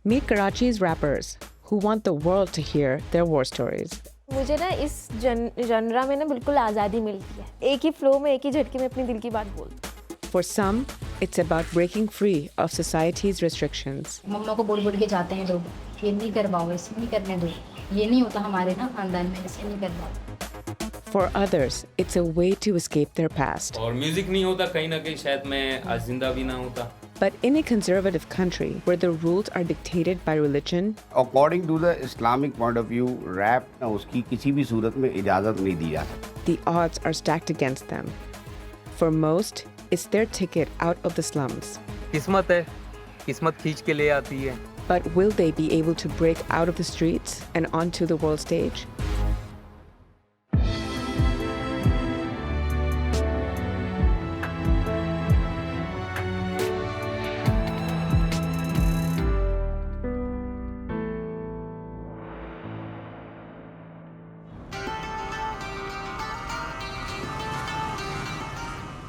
Meet Karachi's rappers who want the world to hear their war stories. मुझे ना इस genre में ना बिल्कुल आज़ादी मिलती है. एक ही फ्लो में एक ही झटके में अपनी दिल की बात बोलती हूँ. For some, it's about breaking free of society's restrictions. मम्मा को बोल के जाते हैं लोग, ये नहीं करवाओ, ऐसे नहीं करने दो, ये नहीं होता हमारे ना खानदान में, ऐसे नहीं करवाओ. For others, it's a way to escape their past. और म्यूजिक नहीं होता कहीं ना कहीं शायद मैं आज जिंदा भी ना होता. But in a conservative country where the rules are dictated by religion, According to the Islamic point of view, rap ना उसकी किसी भी सूरत में इजाज़त नहीं दी जा सकती. the odds are stacked against them. For most, it's their ticket out of the slums. किस्मत है, किस्मत खींच के ले आती है. But will they be able to break out of the streets and onto the world stage?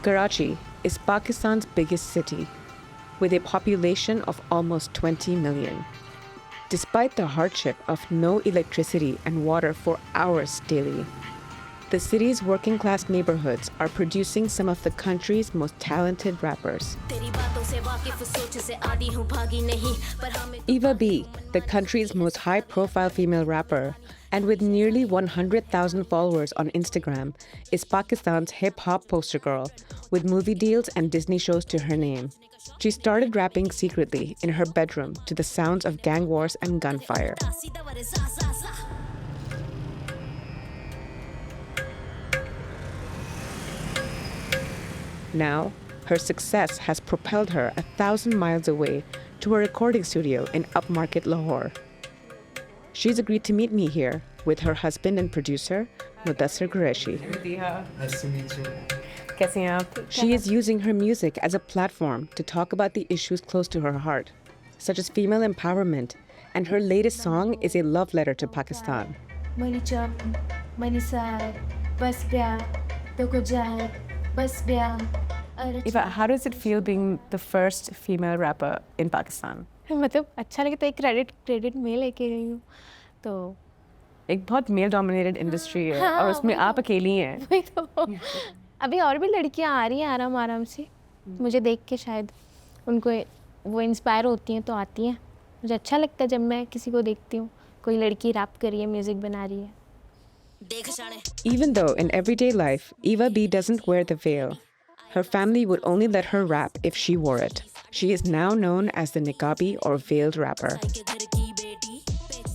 Karachi is Pakistan's biggest city, with a population of almost 20 million. Despite the hardship of no electricity and water for hours daily, the city's working-class neighborhoods are producing some of the country's most talented rappers. Eva B, the country's most high-profile female rapper, and with nearly 100,000 followers on Instagram, is Pakistan's hip-hop poster girl, with movie deals and Disney shows to her name. She started rapping secretly in her bedroom to the sounds of gang wars and gunfire. Now, her success has propelled her 1,000 miles away to a recording studio in upmarket Lahore. She's agreed to meet me here with her husband and producer, Mudassir Qureshi. Nice to meet you. कैसी हैं आप? She is using her music as a platform to talk about the issues close to her heart, such as female empowerment, and her latest song is a love letter to Pakistan. Eva, how does it feel being the first female rapper in Pakistan? मतलब अच्छा लगे तो एक credit मैं लेके गई हूँ तो एक बहुत मेल डोमिनेटेड इंडस्ट्री है हाँ, और उसमें आप अकेली हैं. वही तो अभी और भी लड़कियाँ आ रही हैं आराम से मुझे देख के शायद उनको वो इंस्पायर होती हैं तो आती हैं. मुझे अच्छा लगता है जब मैं किसी को देखती हूँ कोई लड़की रैप कर रही है म्यूजिक बना रही है. Even though in everyday life, Eva B doesn't wear the veil, her family would only let her rap if she wore it. She is now known as the niqabi or veiled rapper.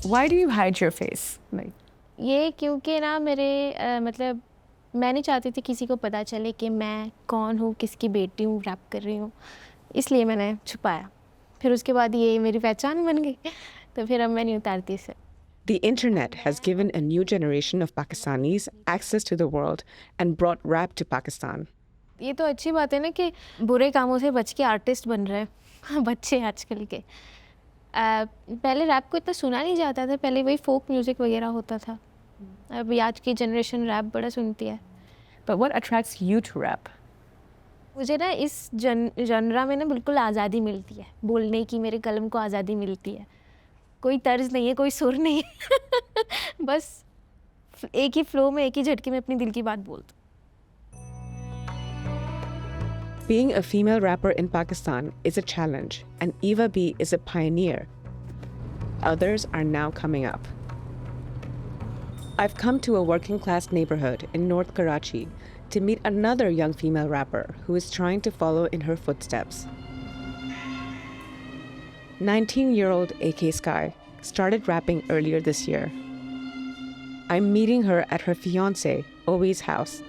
Why do you hide your face? Like, ये क्योंकि ना मेरे मतलब मैं नहीं चाहती थी किसी को पता चले कि मैं कौन हूँ किसकी बेटी हूँ रैप कर रही हूँ इसलिए मैंने छुपाया. फिर उसके बाद ये मेरी पहचान बन गई तो फिर अब मैं नहीं उतारती इसे. the internet has given a new generation of Pakistanis access to the world and brought rap to Pakistan. ये तो अच्छी बात है ना कि बुरे कामों से बच के आर्टिस्ट बन रहे हैं बच्चे आजकल के. पहले रैप को इतना सुना नहीं जाता था. पहले वही फोक म्यूज़िक वगैरह होता था. अभी आज की जनरेशन रैप बड़ा सुनती है. But what attracts you to rap? मुझे ना इस जनरा में ना बिल्कुल आज़ादी मिलती है बोलने की. मेरे कलम को आज़ादी मिलती है. कोई तर्ज नहीं है कोई सुर नहीं है बस एक ही फ्लो में एक ही झटके में अपनी दिल की बात बोलती हूँ. Being a female rapper in Pakistan is a challenge, and Eva B is a pioneer. Others are now coming up. I've come to a working-class neighborhood in North Karachi to meet another young female rapper who is trying to follow in her footsteps. 19-year-old AK Sky started rapping earlier this year. I'm meeting her at her fiancé, Owi's house.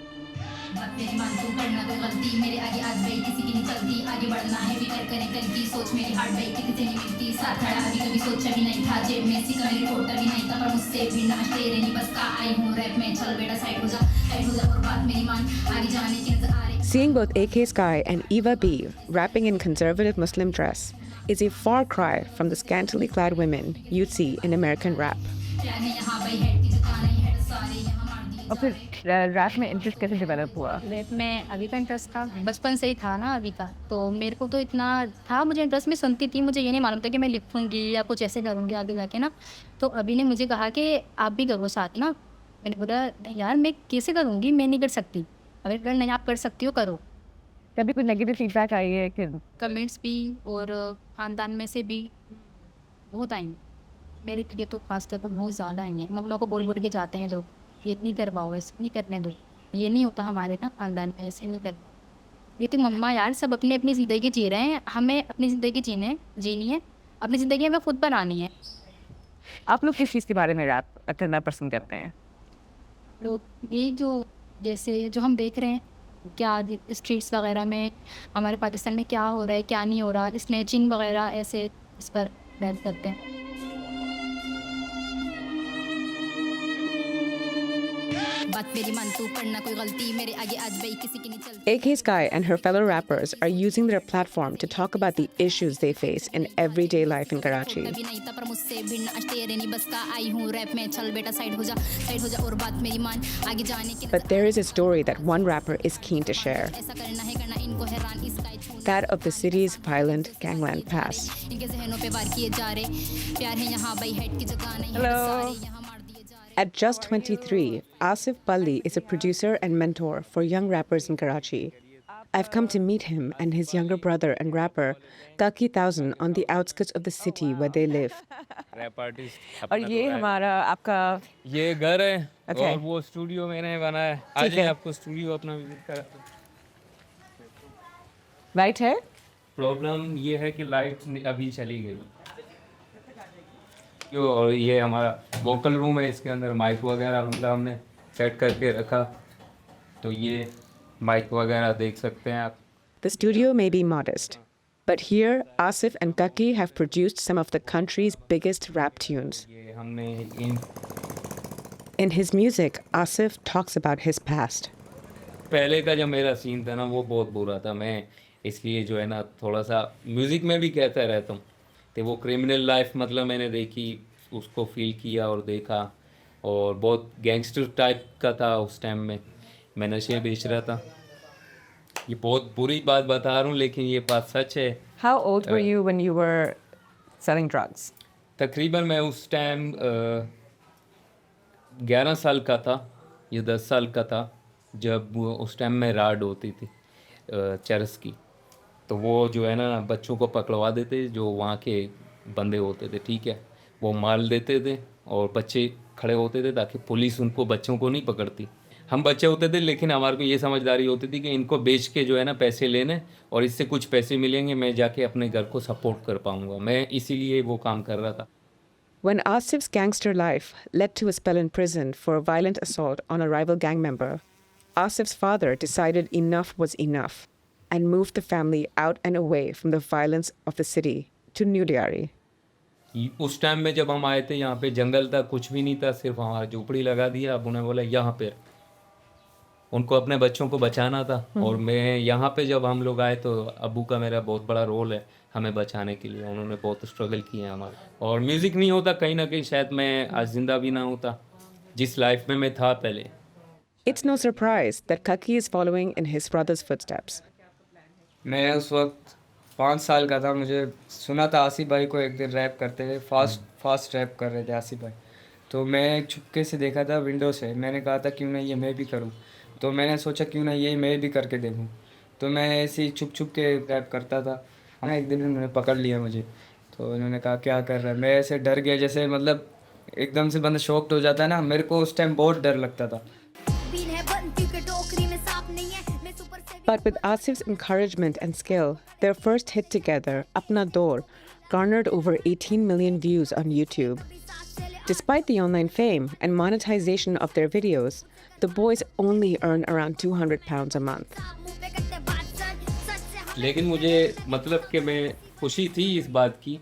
Seeing both AK Sky and Eva B rapping in conservative Muslim dress is a far cry from the scantily clad women you'd see in American rap. और फिर rap में interest कैसे develop हुआ? Rap में अभी का interest था, बचपन से ही था ना अभी का, तो मेरे को तो इतना था, मुझे इंटरेस्ट में सुनती थी, मुझे ये नहीं मालूम था कि मैं लिखूंगी या कुछ ऐसे करूँगी आगे जाके ना। तो अभी ने मुझे कहा कि आप भी करो साथ ना। मैंने बोला नहीं यार मैं कैसे करूँगी, मैं नहीं कर सकती। अगर नहीं आप कर सकती हो करो। कभी कोई नेगेटिव फीडबैक आई है कि कमेंट्स भी और ख़ानदान में से भी बहुत आएंगे, मेरे लिए तो खासतौर पर बहुत ज़्यादा आएंगे। मम्मा को बोल के जाते हैं लोग, ये नहीं करवाओ, ऐसे नहीं करने दो, ये नहीं होता हमारे ना ख़ानदान में, ऐसे नहीं कर। लेकिन मम्मा यार सब अपनी अपनी ज़िंदगी जी रहे हैं, हमें अपनी ज़िंदगी जीनी है, अपनी ज़िंदगी हमें खुद बनानी है। आप लोग किस चीज़ के बारे में रैप करना पसंद करते हैं? लोग ये जो जैसे जो हम देख रहे हैं क्या स्ट्रीट्स वगैरह में हमारे पाकिस्तान में क्या हो रहा है क्या नहीं हो रहा, स्नैचिंग वगैरह, ऐसे इस पर रैप करते हैं। बात मेरी मान तू करना कोई गलती मेरे आगे आज भाई किसी की नहीं चलती। AK Sky and her fellow rappers are using their platform to talk about the issues they face in everyday life in Karachi. कभी नहीं था पर मुझसे भिन्न आज तेरे नहीं बस का आई हूँ रैप में, चल बेटा साइड हो जा और बात मेरी मान आगे जाने की। But there is a story that one rapper is keen to share. ऐसा करना है करना इनको हैरान इसका That of the city's violent gangland past. इनके जहनों पे वार किए जा रहे, प्यार है यहाँ भाई हेड की जगह नहीं है, सारे यहाँ मार दिए जा रहे। At just 23, Asif Palli is a producer and mentor for young rappers in Karachi. I've come to meet him and his younger brother and rapper, Kaki Thousand, on the outskirts of the city where they live. Rap artist. और ये हमारा आपका ये घर है Okay. और वो studio मैंने बनाया है। आज है। आपको स्टूडियो अपना विजिट करा। राइट है? प्रॉब्लम ये है कि लाइट अभी चली गई, और ये हमारा वोकल रूम है, इसके अंदर माइक वगैरह मतलब हमने सेट करके रखा, तो ये माइक वगैरह देख सकते हैं आप। The studio may be modest, but here Asif and Kaki have produced some of the country's biggest rap tunes. ये हमने In his music, Asif talks about his past. पहले का जो मेरा सीन था ना वो बहुत बुरा था, मैं इसलिए जो है ना थोड़ा सा म्यूज़िक में भी कहता रहता हूँ। तो वो क्रिमिनल लाइफ मतलब मैंने देखी, उसको फील किया और देखा, और बहुत गैंगस्टर टाइप का था उस टाइम में, मैं नशे बेच रहा था। ये बहुत बुरी बात बता रहा हूँ लेकिन ये बात सच है। How old were you when you were selling drugs? तकरीबन मैं उस टाइम 11 साल का था या 10 साल का था, जब उस टाइम में राड होती थी चरस की, तो वो जो है ना बच्चों को पकड़वा देते जो वहाँ के बंदे होते थे, ठीक है, वो मार देते थे और बच्चे खड़े होते थे ताकि पुलिस उनको बच्चों को नहीं पकड़ती। हम बच्चे होते थे लेकिन हमारे को ये समझदारी होती थी कि इनको बेच के जो है ना पैसे लेने और इससे कुछ पैसे मिलेंगे, मैं जाके अपने घर को सपोर्ट कर पाऊँगा, मैं इसीलिए वो काम कर रहा था। When Asif's gangster life led to a spell in prison for a violent assault on a rival gang member, Asif's father decided enough was enough and moved the family out and away from the violence of the city to New Delhi. उस time में जब हम आए थे यहाँ पे जंगल था, कुछ भी नहीं था, सिर्फ हमारा झोपड़ी लगा दिया। अब उन्हें बोला यहाँ पे उनको अपने बच्चों को बचाना था, और मैं यहाँ पे जब हम लोग आए तो अबू का मेरा बहुत बड़ा रोल है हमें बचाने के लिए, उन्होंने बहुत स्ट्रगल किए हैं हमारे। और म्यूज़िक नहीं होता कहीं ना कहीं शायद मैं आज ज़िंदा भी ना होता जिस लाइफ में मैं था पहले। It's no surprise that Kaki is following in his brother's footsteps. मैं उस वक्त 5 साल का था, मुझे सुना था आसिफ भाई को एक दिन रैप करते हुए, फास्ट रैप कर रहे थे आसिफ भाई, तो मैं चुपके से देखा था विंडो से। मैंने कहा था क्यों ना ये मैं भी करूं, तो मैंने सोचा क्यों ना ये मैं भी करके देखूं, तो मैं ऐसे ही छुप के रैप करता था। हाँ, एक दिन उन्होंने पकड़ लिया मुझे, तो उन्होंने कहा क्या कर रहा है। मैं ऐसे डर गया, जैसे मतलब एकदम से बंदा शॉक्ड हो जाता है ना, मेरे को उस टाइम बहुत डर लगता था। But with Asif's encouragement and skill, their first hit together, Apna Door, garnered over 18 million views on YouTube. Despite the online fame and monetization of their videos, the boys only earn around £200 a month. लेकिन मुझे मतलब कि मैं खुशी थी इस बात की,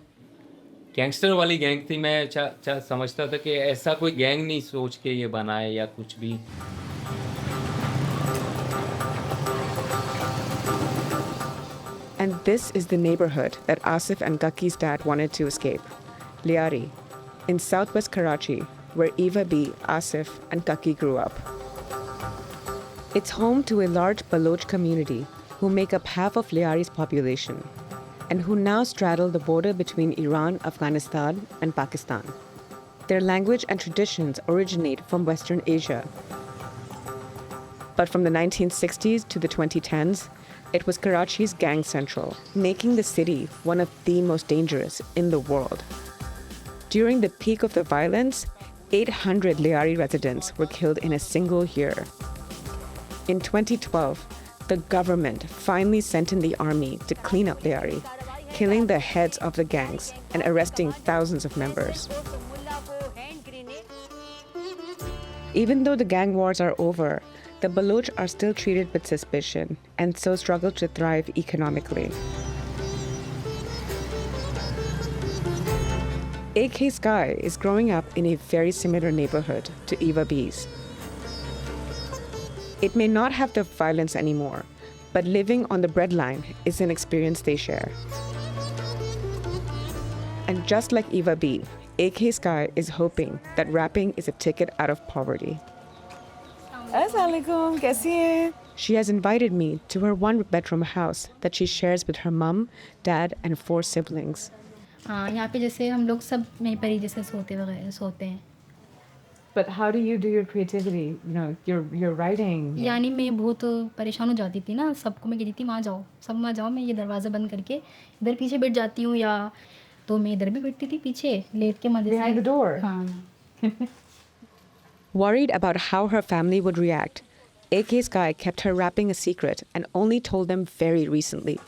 गैंगस्टर वाली गैंग थी, मैं समझता था कि ऐसा कोई गैंग नहीं सोच के ये बनाए या कुछ भी। And this is the neighborhood that Asif and Kaki's dad wanted to escape, Liari, in southwest Karachi, where Eva B, Asif, and Kaki grew up. It's home to a large Baloch community who make up half of Liari's population and who now straddle the border between Iran, Afghanistan, and Pakistan. Their language and traditions originate from Western Asia. But from the 1960s to the 2010s, it was Karachi's gang central, making the city one of the most dangerous in the world. During the peak of the violence, 800 Liari residents were killed in a single year. In 2012, the government finally sent in the army to clean up Liari, killing the heads of the gangs and arresting thousands of members. Even though the gang wars are over, the Baloch are still treated with suspicion and so struggle to thrive economically. AK Sky is growing up in a very similar neighborhood to Eva B's. It may not have the violence anymore, but living on the breadline is an experience they share. And just like Eva B, AK Sky is hoping that rapping is a ticket out of poverty. Assalamualaikum, कैसी हैं? She has invited me to her one-bedroom house that she shares with her mom, dad, and 4 siblings. हाँ, यहाँ पे जैसे हम लोग सब यहीं पर ही जैसे सोते हैं. But how do you do your creativity? You know, you're writing. यानी मैं बहुत परेशान हो जाती थी ना, सबको मैं कहती थी वहाँ जाओ, सब वहाँ जाओ, मैं ये दरवाज़ा बंद करके इधर पीछे बैठ जाती हूँ, या तो मैं इधर भी बैठती थी पीछे लेट के मजे से. Behind the door. हाँ. Worried about how her family would react, AK Sky kept her rapping a secret and only told them very recently.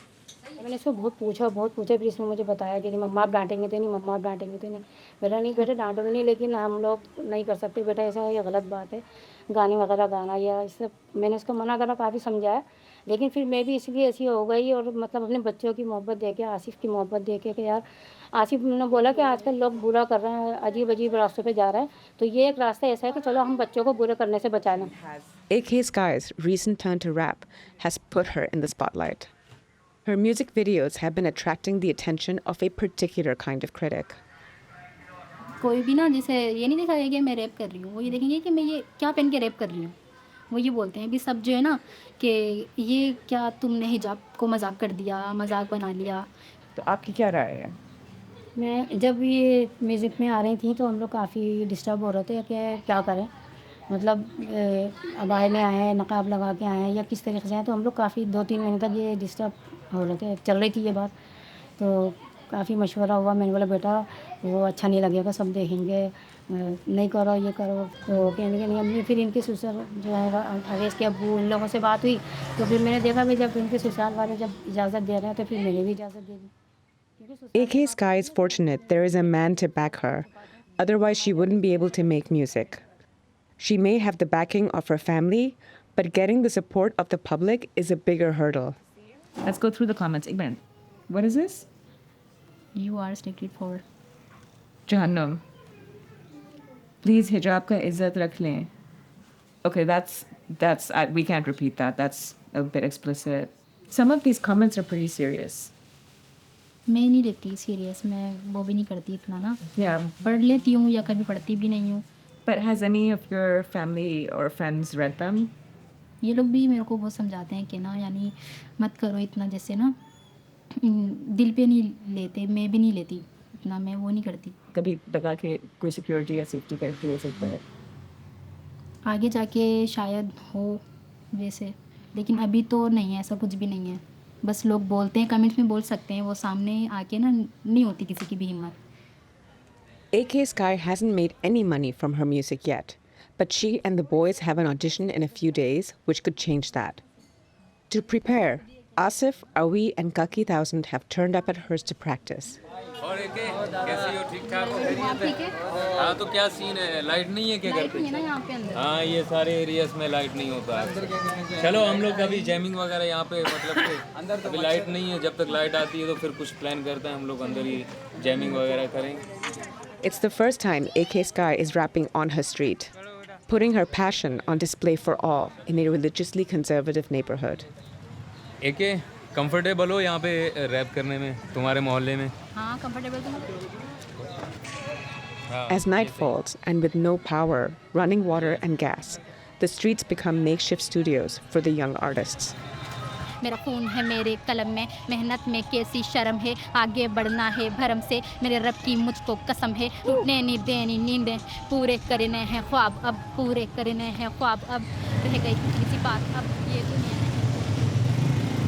मैंने इसको बहुत पूछा, फिर इसने मुझे बताया कि मम्मा आप डांटेंगे तो नहीं, मम्मा आप डांटेंगे तो नहीं. बेटा नहीं, बेटा डांटोगे नहीं, लेकिन हम लोग नहीं कर सकते बेटा, ऐसा ये गलत बात है, गाने वगैरह गाना या इससे. मैंने इसको मना करा, काफ़ी समझाया, लेकिन फिर मैं भी इसलिए ऐसी हो गई. और मतलब अपने बच्चों की मोहब्बत देखे, आसिफ की मोहब्बत देखे कि यार आसिफ ने बोला कि आजकल लोग बुरा कर रहे हैं, अजीब अजीब रास्तों पे जा रहे हैं, तो ये एक रास्ता ऐसा है कि चलो हम बच्चों को बुरे करने से बचा लें. AK Sky's recent turn to rap has put her in the spotlight. Her music videos have been attracting the attention of a particular kind of critic. कोई भी ना जैसे ये नहीं देखेगा कि मैं रैप कर रही हूँ, वो ये देखेंगे कि मैं ये क्या पहन के रैप कर रही हूँ. वो ये बोलते हैं भी सब जो है ना कि ये क्या तुमने हिजाब को मजाक कर दिया, मजाक बना लिया. तो आपकी क्या राय है? मैं जब ये म्यूज़िक में आ रही थी तो हम लोग काफ़ी डिस्टर्ब हो रहे थे कि क्या करें, मतलब अबाए में आए हैं, नकाब लगा के आए हैं या किस तरीके से आए, तो हम लोग काफ़ी 2-3 महीने तक ये डिस्टर्ब हो रहे थे, चल रही थी ये बात. तो काफ़ी मशवरा हुआ, मैंने बोला बेटा वो अच्छा नहीं लगेगा, सब देखेंगे, नहीं करो ये करो. तो कहने के नहीं, हमने फिर इनके ससुर जो है अवेश के अब्बू, इन लोगों से बात हुई, तो फिर मैंने देखा भाई जब इनके ससुराल वाले जब इजाज़त दे रहे हैं तो फिर मैंने भी इजाज़त दे दी. AK Sky is fortunate there is a man to back her, otherwise she wouldn't be able to make music. She may have the backing of her family, but getting the support of the public is a bigger hurdle. Let's go through the comments. एक minute. What is this? You are selected for. Jahannam. Please hijab का इज्जत रख लें. Okay, that's we can't repeat that. That's a bit explicit. Some of these comments are pretty serious. मैं नहीं लेती serious, मैं वो भी नहीं करती इतना ना. Yeah. पढ़ लेती हूँ या कभी पढ़ती भी नहीं हूँ. But has any of your family or friends read them? ये लोग भी मेरे को बहुत समझाते हैं कि ना यानी मत करो इतना, जैसे ना दिल पे नहीं लेते, मैं भी नहीं लेती इतना, मैं वो नहीं करती. कभी लगा कि कोई सिक्योरिटी या सेफ्टी का इशू हो सकता है? आगे जाके शायद हो वैसे, लेकिन अभी तो नहीं है, ऐसा कुछ भी नहीं है. बस लोग बोलते हैं, कमेंट्स में बोल सकते हैं, वो सामने आके ना नहीं होती किसी की भी हिम्मत. AK Sky hasn't made any money from her music yet, but she and the boys have an audition in a few days, which could change that. To prepare, Asif, Awi, and Kaki Thousand have turned up at hers to practice. और एके कैसी हो? ठीक ठाक हो? खैरियत है? हाँ, तो क्या सीन है? लाइट नहीं है क्या घर पे? ना यहाँ पे अंदर. हाँ, ये सारे एरियाज में लाइट नहीं होता है. चलो हम लोग कभी जैमिंग वगैरह यहाँ पे मतलब कि अभी लाइट नहीं है, जब तक लाइट आती है तो फिर कुछ प्लान करते हैं हम लोग, अंदर ही जैमिंग वगैरह करेंगे. It's the first time AK Sky is rapping on her street, putting her passion on display for all in a religiously conservative neighborhood. एके कंफर्टेबल हो यहाँ पे रैप करने में तुम्हारे मोहल्ले में? हाँ कंफर्टेबल तो. As night falls and with no power, running water, and gas, the streets become makeshift studios for the young artists. मेरा खून है मेरे कलम में, मेहनत में कैसी शर्म है, आगे बढ़ना है भरम से, मेरे रब की मुझको कसम है, टूटने नहीं देनी नींदें, पूरे करने हैं ख्वाब अब, पूरे करने हैं ख्वाब अब, रह गई किसी बात अब ये दुनिया है।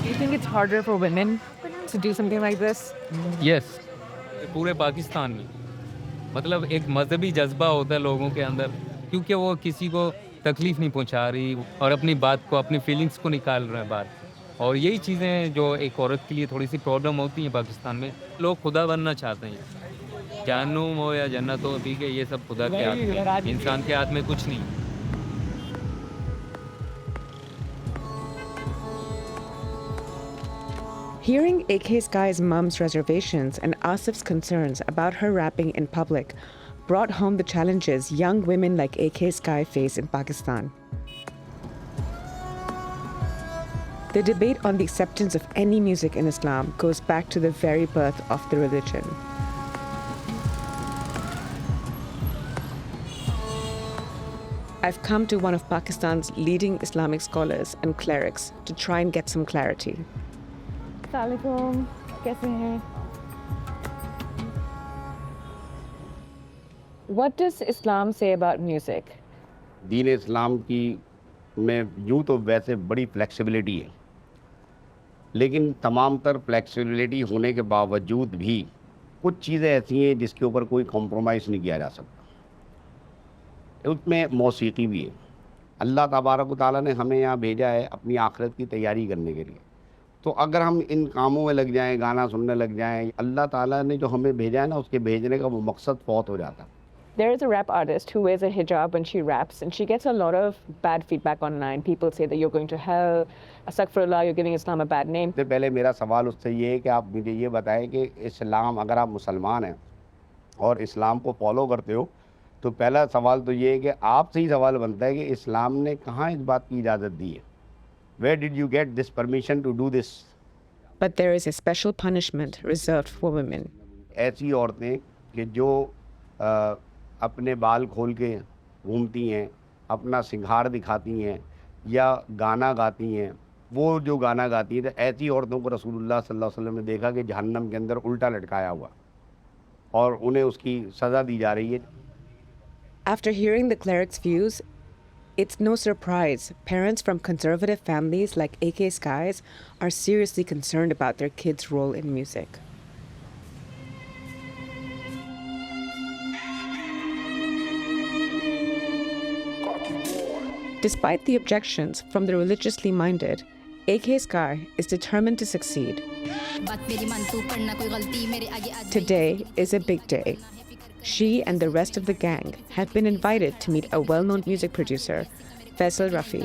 Do you think it's harder for women to do something like this? Yes, पूरे पाकिस्तान में मतलब एक मजहबी जज्बा होता है लोगों के अंदर, क्योंकि वो किसी को तकलीफ नहीं पहुंचा रही और अपनी बात को, अपनी फीलिंग्स को निकाल रहे हैं बाहर। और यही चीज़ें जो एक औरत के लिए थोड़ी सी प्रॉब्लम होती हैं पाकिस्तान में, लोग खुदा बनना चाहते हैं, जहन्नुम हो या जन्नत हो, ठीक है, ये सब खुदा के हाथ में है, इंसान के हाथ में कुछ नहीं। Hearing AK Sky's mom's reservations and Asif's concerns about her rapping in public brought home the challenges young women like AK Sky face in Pakistan. The debate on the acceptance of any music in Islam goes back to the very birth of the religion. I've come to one of Pakistan's leading Islamic scholars and clerics to try and get some clarity. Assalamualaikum. कैसे हैं? What does Islam say about music? दीन इस्लाम की में यूँ तो वैसे बड़ी flexibility है, लेकिन तमाम तर फ्लेक्सिबिलिटी होने के बावजूद भी कुछ चीज़ें ऐसी हैं जिसके ऊपर कोई कॉम्प्रोमाइज़ नहीं किया जा सकता। उसमें मौसीकी भी है। अल्लाह तबारक व तआला ने हमें यहाँ भेजा है अपनी आखिरत की तैयारी करने के लिए, तो अगर हम इन कामों में लग जाएं, गाना सुनने लग जाएं, अल्लाह ताला ने जो हमें भेजा है ना, उसके भेजने का वो मकसद फौत हो जाता। There is a rap artist who wears a hijab when she raps, and she gets a lot of bad feedback online. People say that you're going to hell, astaghfirullah, you're giving Islam a bad name. सबसे पहले मेरा सवाल उससे ये है कि आप मुझे ये बताएं कि इस्लाम, अगर आप मुसलमान हैं और इस्लाम को फॉलो करते हो, तो पहला सवाल तो ये है कि आपसे ही सवाल बनता है कि इस्लाम ने कहाँ इस बात की इजाज़त दी है? Where did you get this permission to do this? But there is a special punishment reserved for women. ऐसी औरतें कि जो अपने बाल खोल के घूमती हैं, अपना सिंगार दिखाती हैं या गाना गाती हैं, वो जो गाना गाती हैं, तो ऐसी औरतों को रसूलुल्लाह सल्लल्लाहु अलैहि वसल्लम ने देखा कि जहन्नम के अंदर उल्टा लटकाया हुआ और उन्हें उसकी सज़ा दी जा रही है। After hearing the cleric's views, it's no surprise parents from conservative families like AK Sky's are seriously concerned about their kids' role in music. Despite the objections from the religiously minded, AK Sky is determined to succeed. Today is a big day. She and the rest of the gang have been invited to meet a well-known music producer, Faisal Rafi.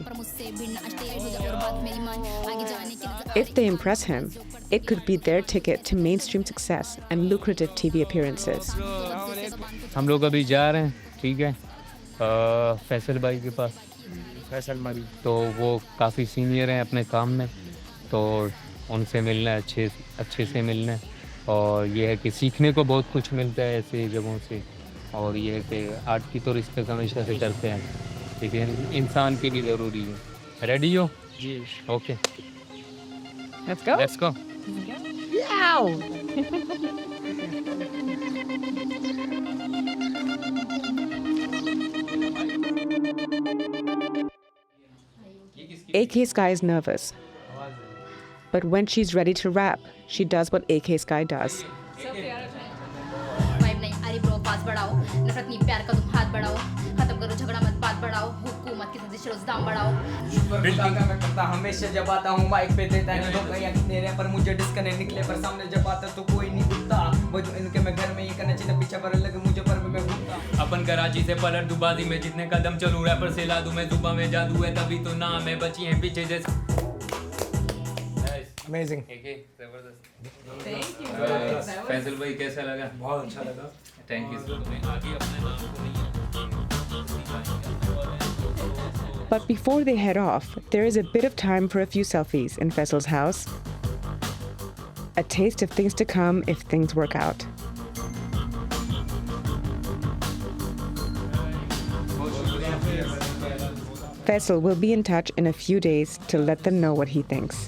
If they impress him, it could be their ticket to mainstream success and lucrative TV appearances. हम लोग अभी जा रहे हैं, ठीक है, फैसल भाई के पास, फैसल मरी। तो वो काफ़ी सीनियर हैं अपने काम में, तो उनसे मिलना है, अच्छे से मिलना है, और ये है कि सीखने को बहुत कुछ मिलता है ऐसे जगहों से, और ये है कि आर्ट की तो रिस्पेक्ट हमेशा से करते हैं, लेकिन इंसान के लिए ज़रूरी है। रेडी हो? जी। Okay, Let's go. Let's go. AK Sky is nervous. But when she's ready to rap, she does what AK Sky does. Vibe नहीं अरे ब्रो पास बढ़ाओ, नफरत नहीं प्यार का तुम हाथ बढ़ाओ, खत्म करो झगड़ा मत बात बढ़ाओ, हुकूमत की साजिश रोज दाम बढ़ाओ। बिल्डिंग का मैं करता हमेशा, जब आता हूँ माइक पे देता है धोखा या कितने रे पर मुझे डिस्कनेक्ट निकले, पर सामने जब आता तो कोई नहीं उठता, वो जो इनके मैं घर में ये करना चाहिए पीछे पर लगे मुझे पर मैं घूमता। अपन कराची से पलट दुबादी में जितने कदम चलूँ, रैपर से ला दूँ मैं, जुबा में जादू है तभी तो नाम है, बची हैं पीछे जैसे। अमेजिंग। Thank you. फैसल भाई कैसा लगा? बहुत अच्छा लगा। Thank you so much. आगे अपने नाम को नहीं। But before they head off, there is a bit of time for a few selfies in Faisal's house. A taste of things to come if things work out. Faisal will be in touch in a few days to let them know what he thinks.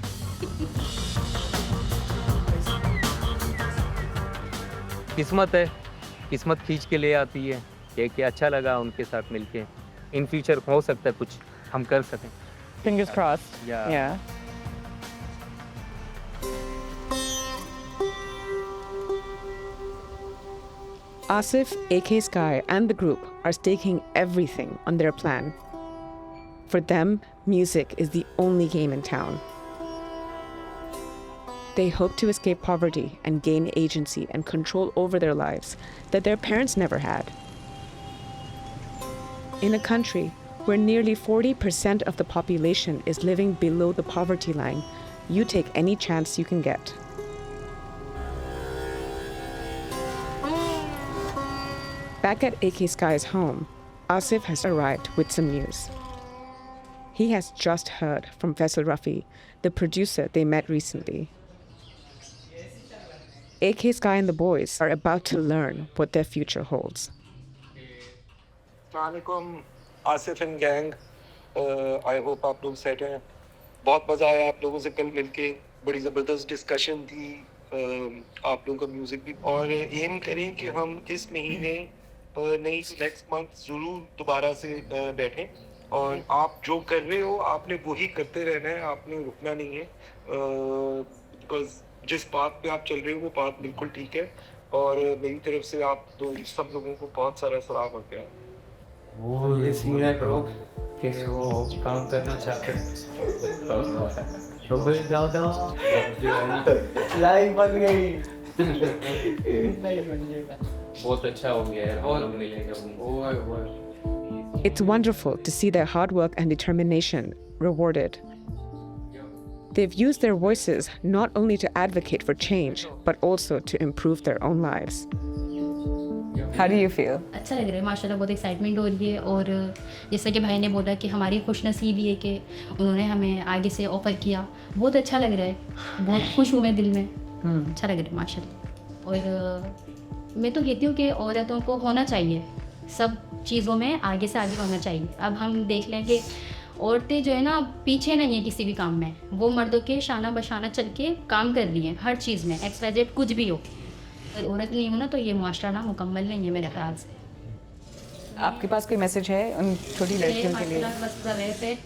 किस्मत है, किस्मत खींच के ले आती है। कि अच्छा लगा उनके साथ मिलके। इन फ्यूचर हो सकता है कुछ हम कर सकें। Fingers crossed. Yeah. Asif, AK Sky, and the group are staking everything on their plan. For them, music is the only game in town. They hope to escape poverty and gain agency and control over their lives that their parents never had. In a country where nearly 40% of the population is living below the poverty line, you take any chance you can get. Back at AK Sky's home, Asif has arrived with some news. He has just heard from Faisal Rafi, the producer they met recently. AK Sky and the boys are about to learn what their future holds. अस्सलामुअलैकुम, Asif and gang. I hope आप लोग set हैं। बहुत मज़ा आया आप लोगों से कल मिलके, बड़ी ज़बरदस्त डिस्कशन थी। आप लोगों का म्यूज़िक भी, और एम करें कि हम इस महीने नहीं नेक्स्ट मंथ ज़रूर दोबारा से बैठें। और आप जो कर रहे हो आपने वही करते रहना है, आपने रुकना नहीं है। बिकॉज जिस बात पे आप चल रहे हो वो बात बिल्कुल ठीक है। और मेरी तरफ से आप सब लोगों को बहुत सारा सलाम हो गया। वो ये सीन है ब्रो कि वो काम करना चाहते हैं। तो फिर जाओ लाइव बन गई। बहुत अच्छा हो गया यार, और मिलेगा। It's wonderful to see their hard work and determination rewarded. They've used their voices not only to advocate for change, but also to improve their own lives. How do you feel? अच्छा लग रहा है माशाल्लाह, बहुत excitement हो रही है। और जैसा कि भाई ने बोला कि हमारी खुशनसीबी है कि उन्होंने हमें आगे से ऑफ़र किया। बहुत अच्छा लग रहा है, बहुत खुश हूँ मैं दिल में। अच्छा लग रहा है माशाल्लाह। और मैं तो कहती हूँ कि औरतों को होना चाहिए, सब चीज़ों में आगे से आगे होना चाहिए। अब हम देख लें कि औरतें जो है ना पीछे नहीं है किसी भी काम में, वो मर्दों के शाना बशाना चल के काम कर रही हैं हर चीज़ में, XYZ कुछ भी हो। अगर औरत नहीं हो ना तो ये मुआशरा ना मुकम्मल नहीं है मेरे ख्याल से। आपके पास कोई मैसेज है उन छोटी लड़कियों के लिए? बस पे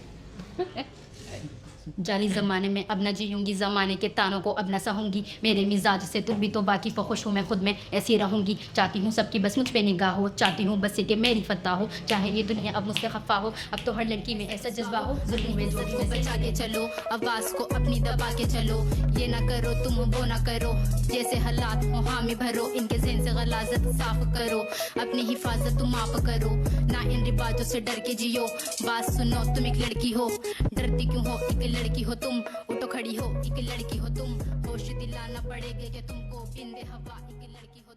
जाली ज़माने में अब न जीऊँगी, ज़माने के तानों को अब न सहूँगी। मेरे मिजाज से तुम भी तो बाकी खुश हूँ, मैं खुद में ऐसी रहूँगी। चाहती हूँ सबकी बस मुझ पे निगाह हो, चाहती हूँ बस कि मेरी फतह हो, चाहे ये दुनिया अब मुझसे खफा हो। अब तो हर लड़की में ऐसा जज्बा हो, ज़ुल्म में जो को बचा के चलो, आवाज़ को अपनी दबा के चलो। ये ना करो तुम वो ना करो, जैसे हालात हो हामी भरो। इनके ज़हन से गलाज़त साफ करो, अपनी हिफाजत तुम आप करो। ना इन रिवाजों से डर के जियो, बात सुनो तुम एक लड़की हो। डरती क्यों हो, एक लड़की हो तुम, उठो खड़ी हो, एक लड़की हो तुम। होश दिलाना पड़ेगा कि तुमको बिंदे हवा, एक लड़की हो।